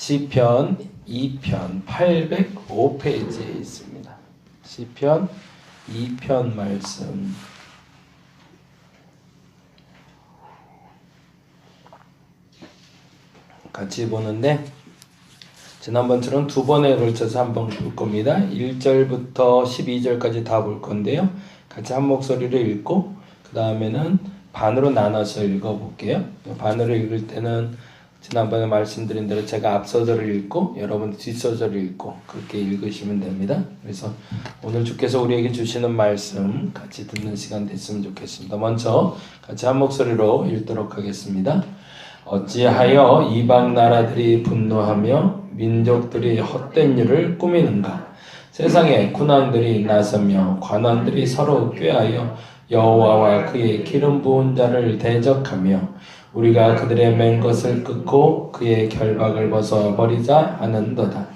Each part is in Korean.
시편 2편 805페이지에 있습니다. 시편 2편 말씀 같이 보는데 지난번처럼 두 번에 걸쳐서 한번 볼 겁니다. 1절부터 12절까지 다 볼 건데요. 같이 한 목소리로 읽고 그 다음에는 반으로 나눠서 읽어볼게요. 반으로 읽을 때는 지난번에 말씀드린 대로 제가 앞서절을 읽고 여러분 뒷서절을 읽고 그렇게 읽으시면 됩니다. 그래서 오늘 주께서 우리에게 주시는 말씀 같이 듣는 시간 됐으면 좋겠습니다. 먼저 같이 한 목소리로 읽도록 하겠습니다. 어찌하여 이방 나라들이 분노하며 민족들이 헛된 일을 꾸미는가? 세상에 군왕들이 나서며 관원들이 서로 꾀하여 여호와와 그의 기름 부은 자를 대적하며 우리가 그들의 맨 것을 끊고 그의 결박을 벗어버리자 하는도다.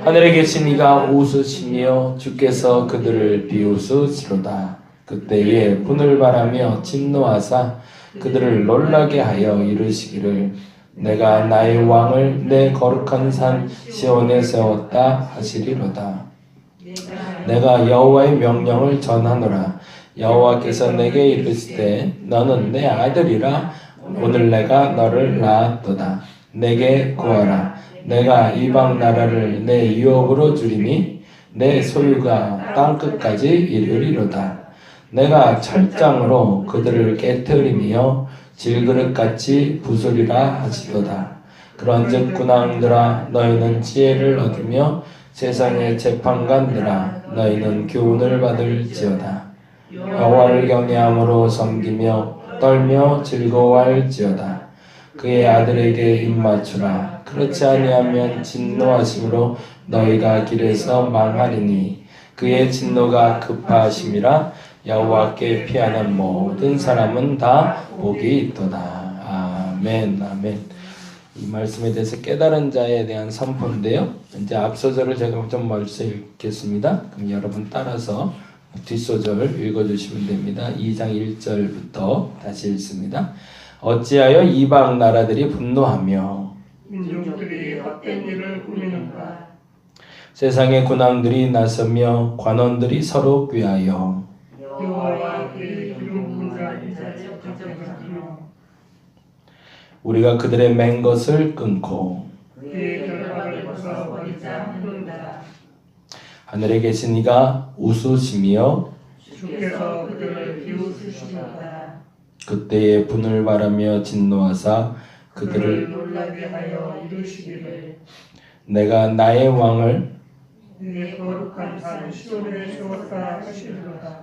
하늘에 계신 이가 웃으시며 주께서 그들을 비웃으시로다. 그때에 분을 바라며 진노하사 그들을 놀라게 하여 이르시기를 내가 나의 왕을 내 거룩한 산 시온에 세웠다 하시리로다. 내가 여호와의 명령을 전하노라. 여호와께서 내게 이르시되 너는 내 아들이라. 오늘 내가 너를 낳았도다. 내게 구하라. 내가 이방 나라를 내 유업으로 주리니 내 소유가 땅끝까지 이르리로다. 내가 철장으로 그들을 깨트리며 질그릇같이 부수리라 하시도다. 그런즉 군왕들아 너희는 지혜를 얻으며 세상의 재판관들아 너희는 교훈을 받을지어다. 여호와를 경외함으로 섬기며 떨며 즐거워할지어다. 그의 아들에게 입맞추라. 그렇지 아니하면 진노하심으로 너희가 길에서 망하리니 그의 진노가 급하심이라. 여호와께 피하는 모든 사람은 다 복이 있도다. 아멘. 아멘. 이 말씀에 대해서 깨달은 자에 대한 선포인데요. 이제 앞서절을 제가 좀 멀리 읽겠습니다. 그럼 여러분 따라서 뒷소절 읽어주시면 됩니다. 2장 1절부터 다시 읽습니다. 어찌하여 이방 나라들이 분노하며 민족들이 헛된 일을 꾸미는가? 세상의 군왕들이 나서며 관원들이 서로 꾀하여 여호와와 그의 기름 부은 자를 대적하며 우리가 그들의 맨 것을 끊고 그의 결박을 벗어버리자 하는다. 하늘에 계신 이가 웃으시며 주께서 그들을 비웃으시도다. 그때에 분을 바라며 진노하사 그들을 놀라게 하여 이르시기를 내가 나의 왕을 내 거룩한 산 시온에 세웠다 하시리로다.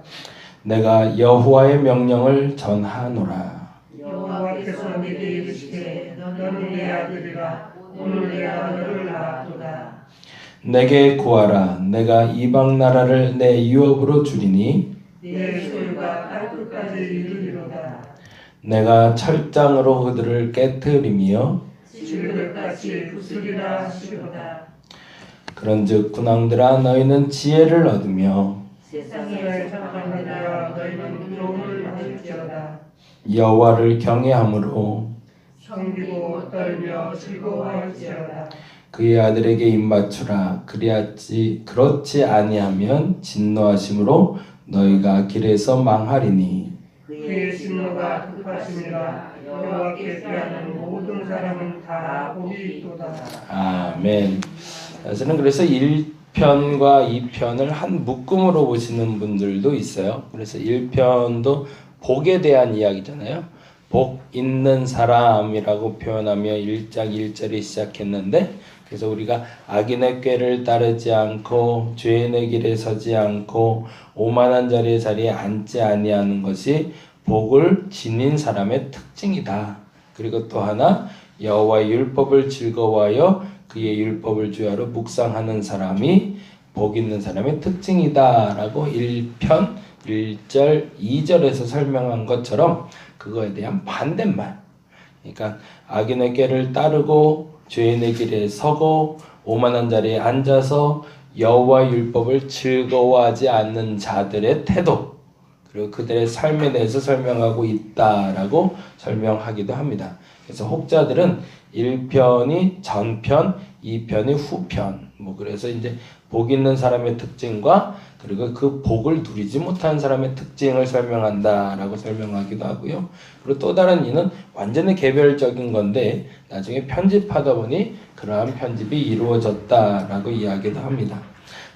내가 여호와의 명령을 전하노라. 여호와께서 내게 이르시되 너는 내 아들이라. 오늘 내가 너를 낳았도다. 내게 구하라. 내가 이방 나라를 내 유업으로 주리니 내 소유가 땅끝까지 이르리로다. 내가 철장으로 그들을 깨트리며 질그릇같이 부수리라 하시리로다. 그런즉 군왕들아 너희는 지혜를 얻으며 세상의 착한들아 너희는 교훈을 받을지어다. 여호와를 경외함으로 섬기고 떨며 즐거워할지어다. 그의 아들에게 입맞추라. 그렇지 아니하면 진노하심으로 너희가 길에서 망하리니 그의 진노가 급하심이라. 여호와께 피하는 모든 사람은 다 복이 있도다. 아멘. 저는 그래서 1편과 2편을 한 묶음으로 보시는 분들도 있어요. 그래서 1편도 복에 대한 이야기잖아요. 복 있는 사람이라고 표현하며 1장 1절이 시작했는데 그래서 우리가 악인의 꾀를 따르지 않고 죄인의 길에 서지 않고 오만한 자리에 앉지 아니하는 것이 복을 지닌 사람의 특징이다. 그리고 또 하나 여호와의 율법을 즐거워하여 그의 율법을 주야로 묵상하는 사람이 복 있는 사람의 특징이다 라고 1편 1절 2절에서 설명한 것처럼 그거에 대한 반대말, 그러니까 악인의 꾀를 따르고 죄인의 길에 서고 오만한 자리에 앉아서 여호와의 율법을 즐거워하지 않는 자들의 태도, 그리고 그들의 삶에 대해서 설명하고 있다라고 설명하기도 합니다. 그래서 혹자들은 1편이 전편, 2편이 후편. 뭐 그래서 이제 복 있는 사람의 특징과 그리고 그 복을 누리지 못한 사람의 특징을 설명한다라고 설명하기도 하고요. 그리고 또 다른 이는 완전히 개별적인 건데 나중에 편집하다 보니 그러한 편집이 이루어졌다라고 이야기도 합니다.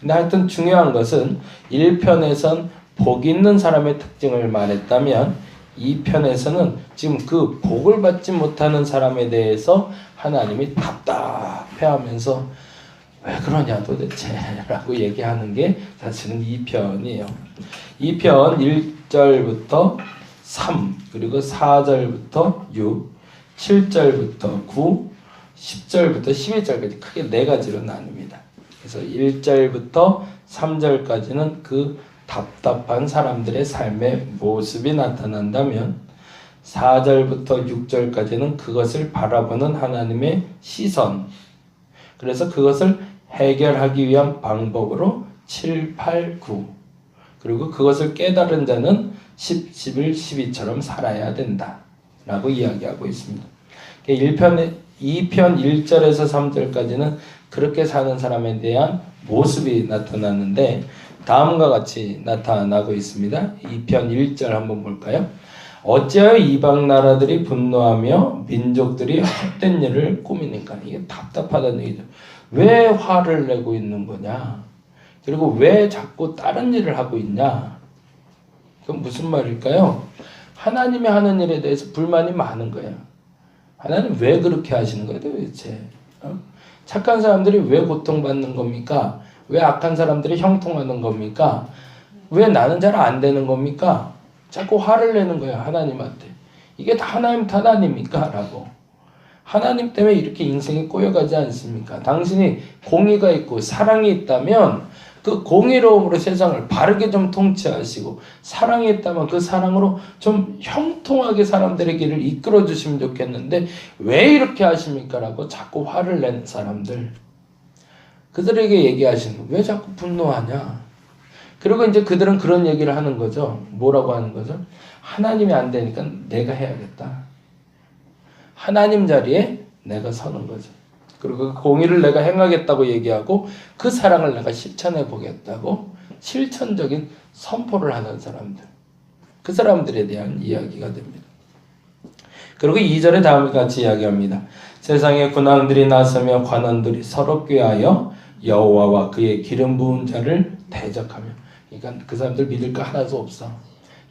근데 하여튼 중요한 것은 1편에선 복 있는 사람의 특징을 말했다면 2편에서는 지금 그 복을 받지 못하는 사람에 대해서 하나님이 답답해하면서 왜 그러냐 도대체 라고 얘기하는 게 사실은 2편이에요. 2편 1절부터 3 그리고 4절부터 6 7절부터 9 10절부터 12절까지 크게 네 가지로 나눕니다. 그래서 1절부터 3절까지는 그 답답한 사람들의 삶의 모습이 나타난다면 4절부터 6절까지는 그것을 바라보는 하나님의 시선, 그래서 그것을 해결하기 위한 방법으로 7, 8, 9 그리고 그것을 깨달은 자는 10, 11, 12처럼 살아야 된다 라고 이야기하고 있습니다. 2편 1절에서 3절까지는 그렇게 사는 사람에 대한 모습이 나타나는데 다음과 같이 나타나고 있습니다. 2편 1절 한번 볼까요? 어찌하여 이방 나라들이 분노하며 민족들이 헛된 일을 꾸미니까. 이게 답답하다는 얘기죠. 왜 화를 내고 있는 거냐? 그리고 왜 자꾸 다른 일을 하고 있냐? 그건 무슨 말일까요? 하나님이 하는 일에 대해서 불만이 많은 거예요. 하나님 왜 그렇게 하시는 거예요 도대체? 착한 사람들이 왜 고통받는 겁니까? 왜 악한 사람들이 형통하는 겁니까? 왜 나는 잘 안 되는 겁니까? 자꾸 화를 내는 거야 하나님한테. 이게 다 하나님 탓 아닙니까? 라고. 하나님 때문에 이렇게 인생이 꼬여가지 않습니까? 당신이 공의가 있고 사랑이 있다면 그 공의로움으로 세상을 바르게 좀 통치하시고 사랑이 있다면 그 사랑으로 좀 형통하게 사람들의 길을 이끌어 주시면 좋겠는데 왜 이렇게 하십니까? 라고 자꾸 화를 낸 사람들, 그들에게 얘기하시는 거예요. 왜 자꾸 분노하냐? 그리고 이제 그들은 그런 얘기를 하는 거죠. 뭐라고 하는 거죠? 하나님이 안 되니까 내가 해야겠다. 하나님 자리에 내가 서는 거죠. 그리고 그 공의를 내가 행하겠다고 얘기하고 그 사랑을 내가 실천해 보겠다고 실천적인 선포를 하는 사람들. 그 사람들에 대한 이야기가 됩니다. 그리고 2절에 다음과 같이 이야기합니다. 세상에 군왕들이 나서며 관원들이 서로 꾀하여 여호와와 그의 기름 부은 자를 대적하며. 그러니까 그 사람들 믿을 거 하나도 없어.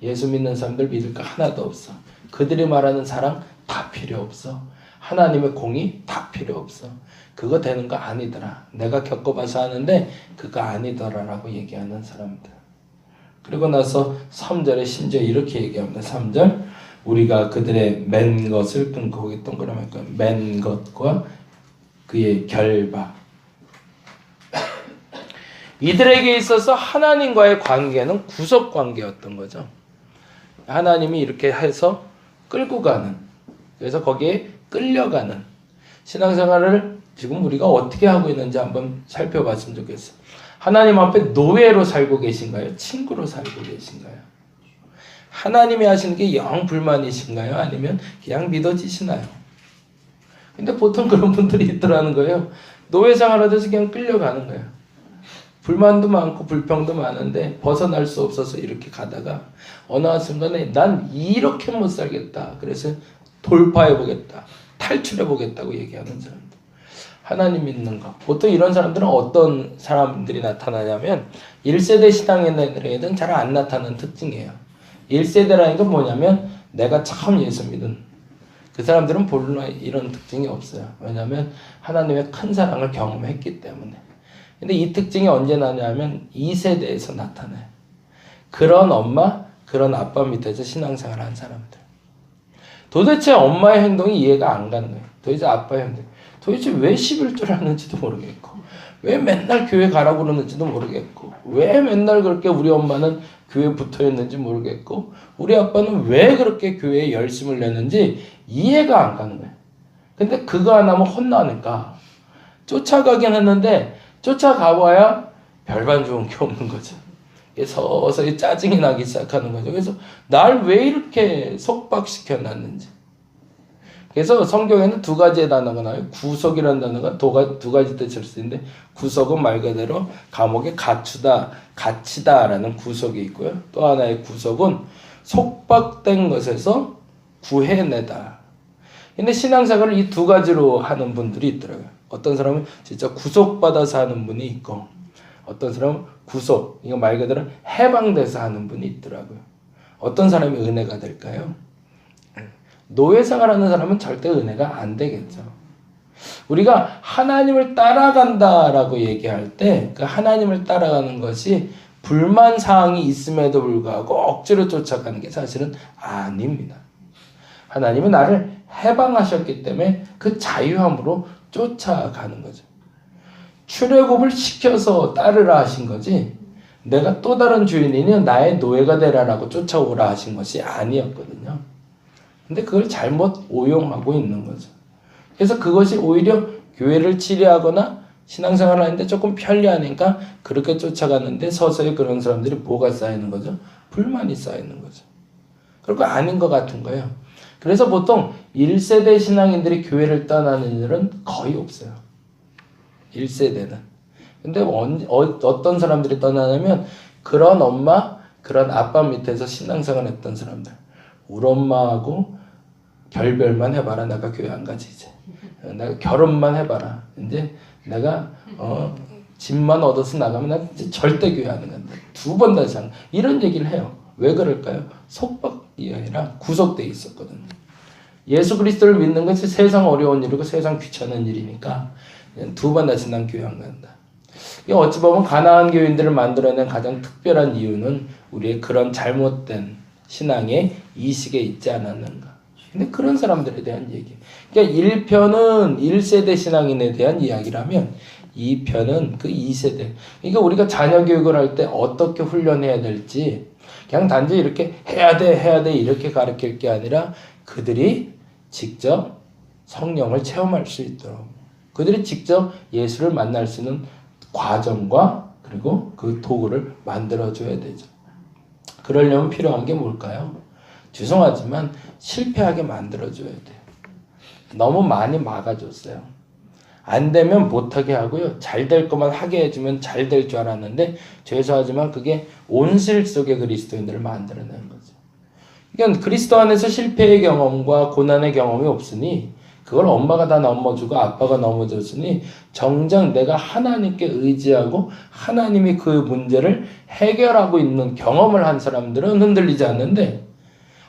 예수 믿는 사람들 믿을 거 하나도 없어. 그들이 말하는 사랑 다 필요 없어. 하나님의 공의 다 필요 없어. 그거 되는 거 아니더라. 내가 겪어봐서 하는데 그거 아니더라 라고 얘기하는 사람들. 그리고 나서 3절에 심지어 이렇게 얘기합니다. 3절 우리가 그들의 맨 것을 끊고, 거기 동그라미 맨 것과 그의 결박. 이들에게 있어서 하나님과의 관계는 구속 관계였던 거죠. 하나님이 이렇게 해서 끌고 가는, 그래서 거기에 끌려가는 신앙생활을 지금 우리가 어떻게 하고 있는지 한번 살펴봤으면 좋겠어요. 하나님 앞에 노예로 살고 계신가요? 친구로 살고 계신가요? 하나님이 하시는 게 영 불만이신가요? 아니면 그냥 믿어지시나요? 근데 보통 그런 분들이 있더라는 거예요. 노예 생활하듯이 그냥 끌려가는 거예요. 불만도 많고 불평도 많은데 벗어날 수 없어서 이렇게 가다가 어느 순간에 난 이렇게 못 살겠다. 그래서 돌파해보겠다. 탈출해보겠다고 얘기하는 사람들. 하나님 믿는 거. 보통 이런 사람들은 어떤 사람들이 나타나냐면 1세대 신앙인들에게는 잘 안 나타나는 특징이에요. 1세대라는 건 뭐냐면 내가 처음 예수 믿은 그 사람들은 본래 이런 특징이 없어요. 왜냐하면 하나님의 큰 사랑을 경험했기 때문에. 근데 이 특징이 언제 나냐면 2세대에서 나타나요. 그런 엄마, 그런 아빠 밑에서 신앙생활 한 사람들. 도대체 엄마의 행동이 이해가 안 가는 거예요. 도대체 아빠의 행동. 도대체 왜 11조를 하는지도 모르겠고, 왜 맨날 교회 가라고 그러는지도 모르겠고, 왜 맨날 그렇게 우리 엄마는 교회에 붙어 있는지 모르겠고, 우리 아빠는 왜 그렇게 교회에 열심을 내는지 이해가 안 가는 거예요. 근데 그거 안 하면 혼나니까 쫓아가긴 했는데 쫓아가봐야 별반 좋은 게 없는 거죠. 서서히 짜증이 나기 시작하는 거죠. 그래서 날 왜 이렇게 속박시켜 놨는지. 그래서 성경에는 두 가지의 단어가 나와요. 구속이라는 단어가 두 가지 뜻일 수 있는데, 구속은 말 그대로 감옥에 갇히다라는 구속이 있고요. 또 하나의 구속은 속박된 것에서 구해내다. 근데 신앙생활을 이 두 가지로 하는 분들이 있더라고요. 어떤 사람은 진짜 구속받아서 하는 분이 있고, 어떤 사람은 구속, 이거 말 그대로 해방돼서 하는 분이 있더라고요. 어떤 사람이 은혜가 될까요? 노예 생활하는 사람은 절대 은혜가 안 되겠죠. 우리가 하나님을 따라간다라고 얘기할 때 그 하나님을 따라가는 것이 불만 사항이 있음에도 불구하고 억지로 쫓아가는 게 사실은 아닙니다. 하나님은 나를 해방하셨기 때문에 그 자유함으로 쫓아가는 거죠. 출애굽을 시켜서 따르라 하신 거지, 내가 또 다른 주인이니 나의 노예가 되라라고 쫓아오라 하신 것이 아니었거든요. 근데 그걸 잘못 오용하고 있는 거죠. 그래서 그것이 오히려 교회를 치료하거나 신앙생활을 하는데 조금 편리하니까 그렇게 쫓아가는데 서서히 그런 사람들이 뭐가 쌓이는 거죠? 불만이 쌓이는 거죠. 그리고 아닌 것 같은 거예요. 그래서 보통 1세대 신앙인들이 교회를 떠나는 일은 거의 없어요. 1세대는. 근데 어떤 사람들이 떠나냐면 그런 엄마, 그런 아빠 밑에서 신앙생활 했던 사람들. 우리 엄마하고 별별만 해봐라. 내가 교회 안 가지 이제. 내가 결혼만 해봐라. 이제 내가 집만 얻어서 나가면 나 이제 절대 교회 안 간다. 2번 다시 안. 이런 얘기를 해요. 왜 그럴까요? 속박이 아니라 구속돼 있었거든요. 예수 그리스도를 믿는 것이 세상 어려운 일이고 세상 귀찮은 일이니까 2번 다시 난 교회 안 간다. 어찌 보면 가나안 교인들을 만들어낸 가장 특별한 이유는 우리의 그런 잘못된 신앙의 이식에 있지 않았는가. 근데 그런 사람들에 대한 얘기. 그러니까 1편은 1세대 신앙인에 대한 이야기라면 2편은 그 2세대. 그러니까 우리가 자녀 교육을 할 때 어떻게 훈련해야 될지 그냥 단지 이렇게 해야 돼 이렇게 가르칠 게 아니라 그들이 직접 성령을 체험할 수 있도록, 그들이 직접 예수를 만날 수 있는 과정과 그리고 그 도구를 만들어줘야 되죠. 그러려면 필요한 게 뭘까요? 죄송하지만 실패하게 만들어줘야 돼요. 너무 많이 막아줬어요. 안 되면 못하게 하고요. 잘 될 것만 하게 해주면 잘 될 줄 알았는데 죄송하지만 그게 온실 속의 그리스도인들을 만들어내는 거죠. 그러니까 그리스도 안에서 실패의 경험과 고난의 경험이 없으니 그걸 엄마가 다 넘어주고 아빠가 넘어줬으니 정작 내가 하나님께 의지하고 하나님이 그 문제를 해결하고 있는 경험을 한 사람들은 흔들리지 않는데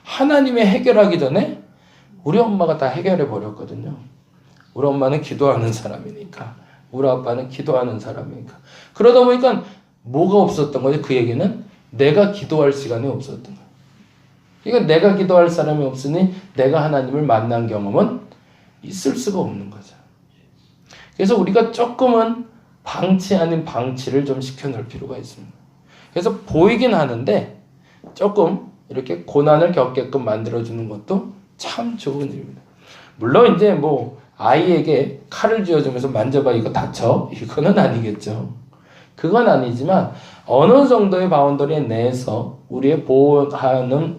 하나님이 해결하기 전에 우리 엄마가 다 해결해 버렸거든요. 우리 엄마는 기도하는 사람이니까, 우리 아빠는 기도하는 사람이니까. 그러다 보니까 뭐가 없었던 거죠? 그 얘기는 내가 기도할 시간이 없었던 거예요. 그러니까 내가 기도할 사람이 없으니 내가 하나님을 만난 경험은 있을 수가 없는 거죠. 그래서 우리가 조금은 방치 아닌 방치를 좀 시켜놓을 필요가 있습니다. 그래서 보이긴 하는데 조금 이렇게 고난을 겪게끔 만들어주는 것도 참 좋은 일입니다. 물론 이제 뭐 아이에게 칼을 쥐어주면서 만져봐 이거 다쳐? 이거는 아니겠죠. 그건 아니지만 어느 정도의 바운더리 내에서 우리의 보호하는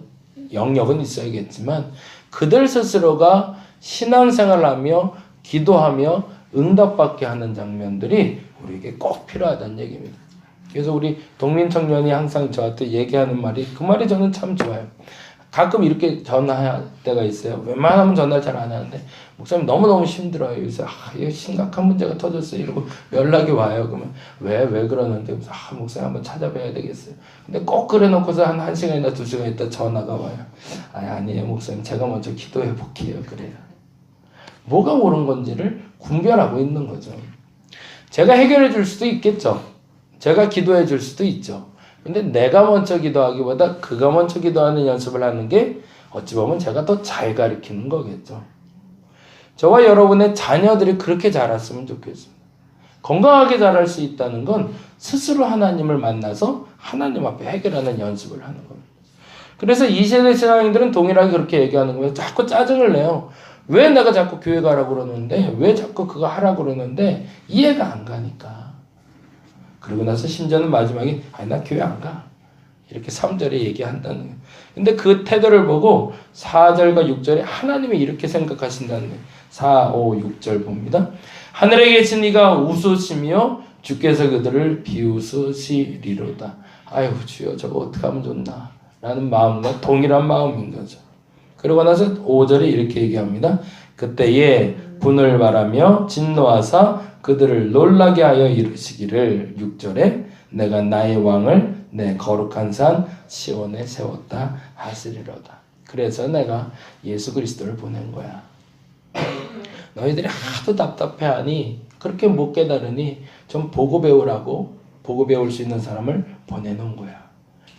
영역은 있어야겠지만 그들 스스로가 신앙생활을 하며 기도하며 응답받게 하는 장면들이 우리에게 꼭 필요하다는 얘기입니다. 그래서 우리 동민청년이 항상 저한테 얘기하는 말이 그 말이 저는 참 좋아요. 가끔 이렇게 전화할 때가 있어요. 웬만하면 전화를 잘 안 하는데 목사님 너무너무 힘들어요. 그래서 이거 심각한 문제가 터졌어요. 이러고 연락이 와요. 그러면 왜 그러는데 목사님 한번 찾아봐야 되겠어요. 근데 꼭 그래 놓고서 한 1시간이나 2시간 있다 전화가 와요. 아니에요 목사님 제가 먼저 기도해 볼게요. 그래요. 뭐가 옳은 건지를 분별하고 있는 거죠. 제가 해결해 줄 수도 있겠죠. 제가 기도해 줄 수도 있죠. 근데 내가 먼저 기도하기보다 그가 먼저 기도하는 연습을 하는 게 어찌 보면 제가 더 잘 가르치는 거겠죠. 저와 여러분의 자녀들이 그렇게 자랐으면 좋겠습니다. 건강하게 자랄 수 있다는 건 스스로 하나님을 만나서 하나님 앞에 해결하는 연습을 하는 겁니다. 그래서 2세대 신앙인들은 동일하게 그렇게 얘기하는 거예요. 자꾸 짜증을 내요. 왜 내가 자꾸 교회 가라고 그러는데 왜 자꾸 그거 하라고 그러는데 이해가 안 가니까. 그러고 나서 심지어는 마지막에 나 교회 안 가. 이렇게 3절에 얘기한다는 거예요. 근데 그 태도를 보고 4절과 6절에 하나님이 이렇게 생각하신다는 거예요. 4, 5, 6절 봅니다. 하늘에 계신 이가 웃으시며 주께서 그들을 비웃으시리로다. 아유 주여 저거 어떻게 하면 좋나 라는 마음과 동일한 마음인 거죠. 그러고 나서 5절에 이렇게 얘기합니다. 그때에 분을 바라며 진노하사 그들을 놀라게 하여 이르시기를 6절에 내가 나의 왕을 내 거룩한 산 시온에 세웠다 하시리로다. 그래서 내가 예수 그리스도를 보낸 거야. 너희들이 하도 답답해하니 그렇게 못 깨달으니 좀 보고 배우라고 보고 배울 수 있는 사람을 보내놓은 거야.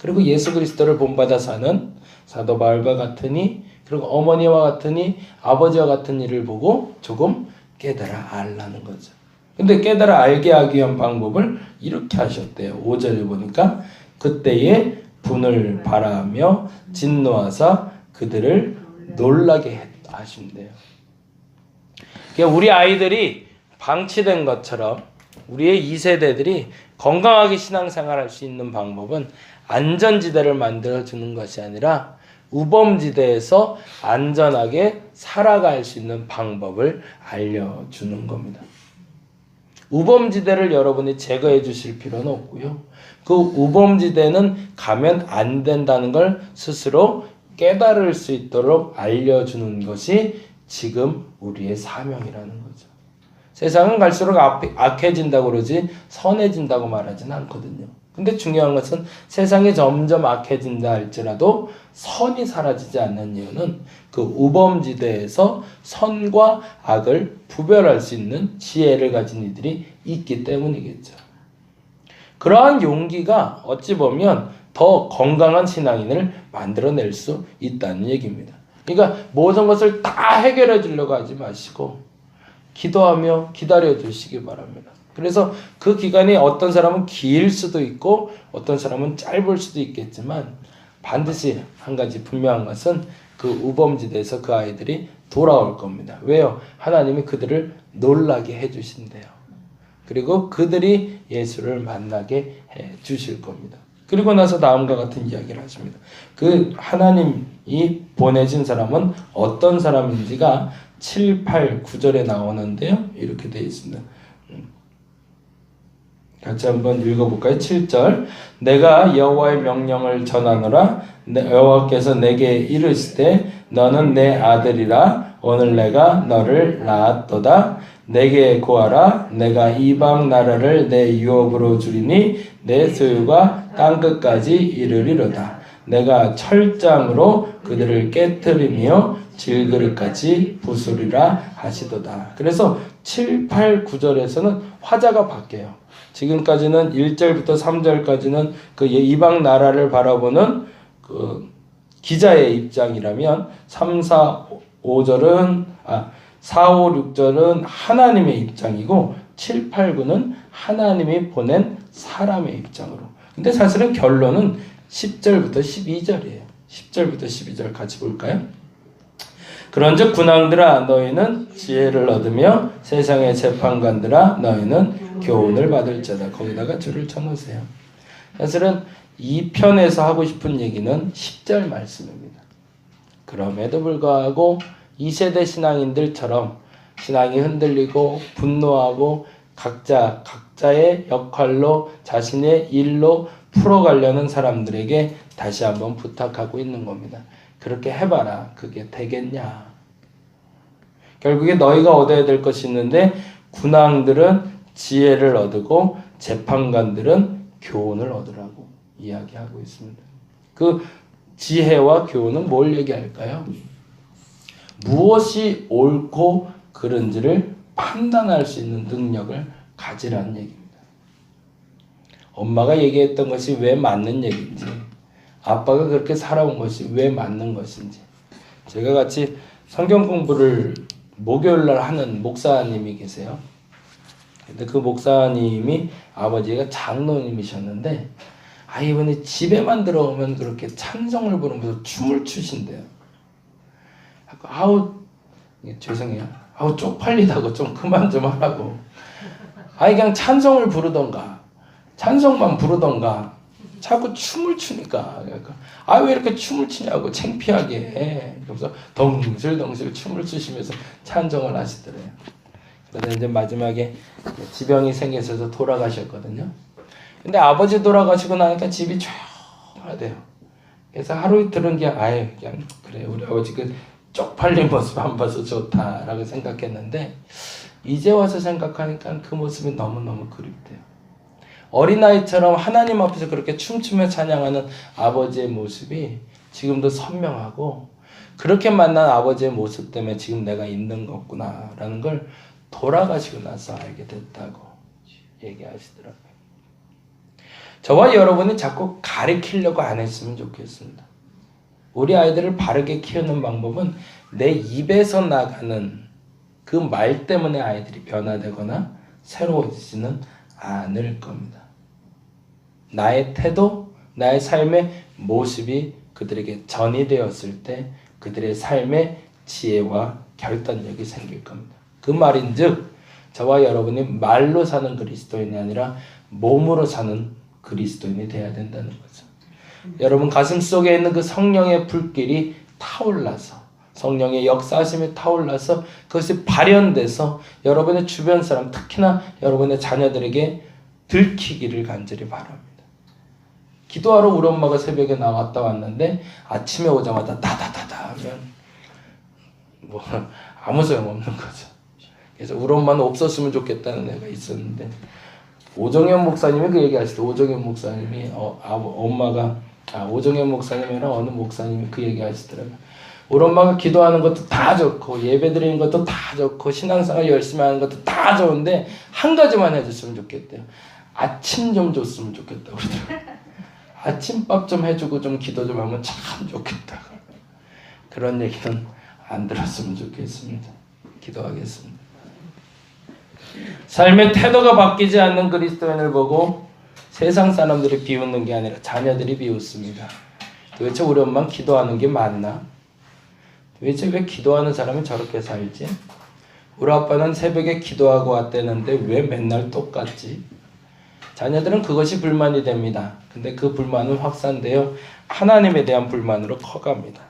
그리고 예수 그리스도를 본받아 사는 사도 바울과 같으니 그리고 어머니와 같으니 아버지와 같은 일을 보고 조금 깨달아 알라는 거죠. 근데 깨달아 알게 하기 위한 방법을 이렇게 하셨대요. 5절에 보니까 그때에 분을 바라며 진노하사 그들을 놀라게 하신대요. 그러니까 우리 아이들이 방치된 것처럼 우리의 2세대들이 건강하게 신앙생활할 수 있는 방법은 안전지대를 만들어주는 것이 아니라 우범지대에서 안전하게 살아갈 수 있는 방법을 알려주는 겁니다. 우범지대를 여러분이 제거해 주실 필요는 없고요. 그 우범지대는 가면 안 된다는 걸 스스로 깨달을 수 있도록 알려주는 것이 지금 우리의 사명이라는 거죠. 세상은 갈수록 악해진다고 그러지 선해진다고 말하진 않거든요. 근데 중요한 것은 세상이 점점 악해진다 할지라도 선이 사라지지 않는 이유는 그 우범지대에서 선과 악을 구별할 수 있는 지혜를 가진 이들이 있기 때문이겠죠. 그러한 용기가 어찌 보면 더 건강한 신앙인을 만들어낼 수 있다는 얘기입니다. 그러니까 모든 것을 다 해결해 주려고 하지 마시고 기도하며 기다려 주시기 바랍니다. 그래서 그 기간이 어떤 사람은 길 수도 있고 어떤 사람은 짧을 수도 있겠지만 반드시 한 가지 분명한 것은 그 우범지대에서 그 아이들이 돌아올 겁니다. 왜요? 하나님이 그들을 놀라게 해주신대요. 그리고 그들이 예수를 만나게 해주실 겁니다. 그리고 나서 다음과 같은 이야기를 하십니다. 그 하나님이 보내신 사람은 어떤 사람인지가 7, 8, 9절에 나오는데요. 이렇게 되어 있습니다. 같이 한번 읽어볼까요? 7절 내가 여호와의 명령을 전하노라 여호와께서 내게 이르시되 너는 내 아들이라 오늘 내가 너를 낳았도다 내게 구하라 내가 이방 나라를 내 유업으로 주리니 내 소유가 땅끝까지 이르리로다 내가 철장으로 그들을 깨뜨리며 질그릇같이 부수리라 하시도다. 그래서 7, 8, 9절에서는 화자가 바뀌어요. 지금까지는 1절부터 3절까지는 그 이방 나라를 바라보는 그 기자의 입장이라면 3, 4, 5절은 4, 5, 6절은 하나님의 입장이고 7, 8, 9는 하나님이 보낸 사람의 입장으로. 근데 사실은 결론은 10절부터 12절이에요. 10절부터 12절 같이 볼까요? 그런즉 군왕들아 너희는 지혜를 얻으며 세상의 재판관들아 너희는 교훈을 받을지어다. 거기다가 줄을 쳐놓으세요. 사실은 이 편에서 하고 싶은 얘기는 10절 말씀입니다. 그럼에도 불구하고 2세대 신앙인들처럼 신앙이 흔들리고 분노하고 각자의 역할로 자신의 일로 풀어가려는 사람들에게 다시 한번 부탁하고 있는 겁니다. 그렇게 해봐라. 그게 되겠냐? 결국에 너희가 얻어야 될 것이 있는데 군왕들은 지혜를 얻고 재판관들은 교훈을 얻으라고 이야기하고 있습니다. 그 지혜와 교훈은 뭘 얘기할까요? 무엇이 옳고 그른지를 판단할 수 있는 능력을 가지라는 얘기입니다. 엄마가 얘기했던 것이 왜 맞는 얘기인지 아빠가 그렇게 살아온 것이 왜 맞는 것인지 제가 같이 성경 공부를 목요일날 하는 목사님이 계세요. 근데 그 목사님이 아버지가 장로님이셨는데 이분이 집에만 들어오면 그렇게 찬송을 부르면서 춤을 추신대요. 죄송해요. 쪽팔리다고 좀 그만 좀 하라고. 그냥 찬송을 부르던가 찬송만 부르던가 자꾸 춤을 추니까 아 왜 이렇게 춤을 추냐고 창피하게 해. 그래서 덩실덩실 춤을 추시면서 찬송을 하시더래요. 그러다 이제 마지막에 지병이 생기셔서 돌아가셨거든요. 근데 아버지 돌아가시고 나니까 집이 조용하대요. 그래서 하루 이틀은 그냥 아예 그냥 그래 우리 아버지 그 쪽팔린 모습 안 봐서 좋다라고 생각했는데 이제 와서 생각하니까 그 모습이 너무너무 그립대요. 어린아이처럼 하나님 앞에서 그렇게 춤추며 찬양하는 아버지의 모습이 지금도 선명하고 그렇게 만난 아버지의 모습 때문에 지금 내가 있는 거구나라는 걸 돌아가시고 나서 알게 됐다고 얘기하시더라고요. 저와 여러분이 자꾸 가리키려고 안 했으면 좋겠습니다. 우리 아이들을 바르게 키우는 방법은 내 입에서 나가는 그 말 때문에 아이들이 변화되거나 새로워지지는 않을 겁니다. 나의 태도, 나의 삶의 모습이 그들에게 전이되었을 때 그들의 삶의 지혜와 결단력이 생길 겁니다. 그 말인즉 저와 여러분이 말로 사는 그리스도인이 아니라 몸으로 사는 그리스도인이 돼야 된다는 거죠. 여러분 가슴 속에 있는 그 성령의 불길이 타올라서 성령의 역사하심이 타올라서 그것이 발현돼서 여러분의 주변 사람 특히나 여러분의 자녀들에게 들키기를 간절히 바랍니다. 기도하러 우리 엄마가 새벽에 나갔다 왔는데 아침에 오자마자 다다다다 하면 뭐 아무 소용없는 거죠. 그래서 우리 엄마는 없었으면 좋겠다는 애가 있었는데 오정현 목사님이 그 얘기 하시더라고요. 오정현 목사님이 오정현 목사님이랑 어느 목사님이 그 얘기 하시더라고요. 우리 엄마가 기도하는 것도 다 좋고 예배 드리는 것도 다 좋고 신앙생활 열심히 하는 것도 다 좋은데 한 가지만 해줬으면 좋겠대요. 아침 좀 줬으면 좋겠다고 그러더라고요. 아침밥 좀 해주고 좀 기도 좀 하면 참 좋겠다. 그런 얘기는 안 들었으면 좋겠습니다. 기도하겠습니다. 삶의 태도가 바뀌지 않는 그리스도인을 보고 세상 사람들이 비웃는 게 아니라 자녀들이 비웃습니다. 도대체 우리 엄마는 기도하는 게 맞나? 도대체 왜 기도하는 사람이 저렇게 살지? 우리 아빠는 새벽에 기도하고 왔다는데 왜 맨날 똑같지? 자녀들은 그것이 불만이 됩니다. 근데 그 불만은 확산되어 하나님에 대한 불만으로 커갑니다.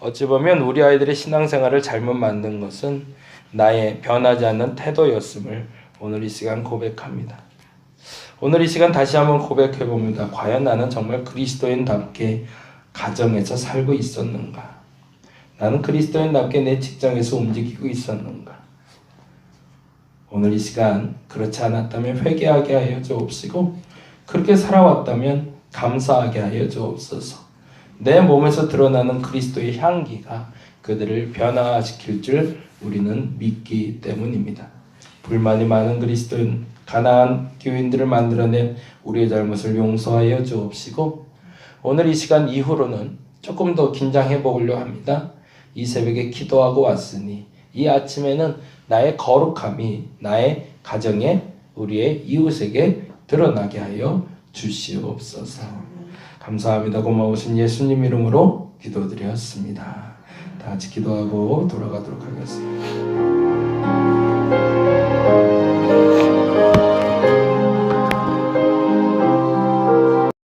어찌 보면 우리 아이들의 신앙생활을 잘못 만든 것은 나의 변하지 않는 태도였음을 오늘 이 시간 고백합니다. 오늘 이 시간 다시 한번 고백해 봅니다. 과연 나는 정말 그리스도인답게 가정에서 살고 있었는가? 나는 그리스도인답게 내 직장에서 움직이고 있었는가? 오늘 이 시간 그렇지 않았다면 회개하게 하여 주옵시고 그렇게 살아왔다면 감사하게 하여 주옵소서. 내 몸에서 드러나는 그리스도의 향기가 그들을 변화시킬 줄 우리는 믿기 때문입니다. 불만이 많은 그리스도인, 가난한 교인들을 만들어낸 우리의 잘못을 용서하여 주옵시고 오늘 이 시간 이후로는 조금 더 긴장해 보려고 합니다. 이 새벽에 기도하고 왔으니 이 아침에는 나의 거룩함이 나의 가정에 우리의 이웃에게 드러나게 하여 주시옵소서. 감사합니다. 고마우신 예수님 이름으로 기도드렸습니다. 다 같이 기도하고 돌아가도록 하겠습니다.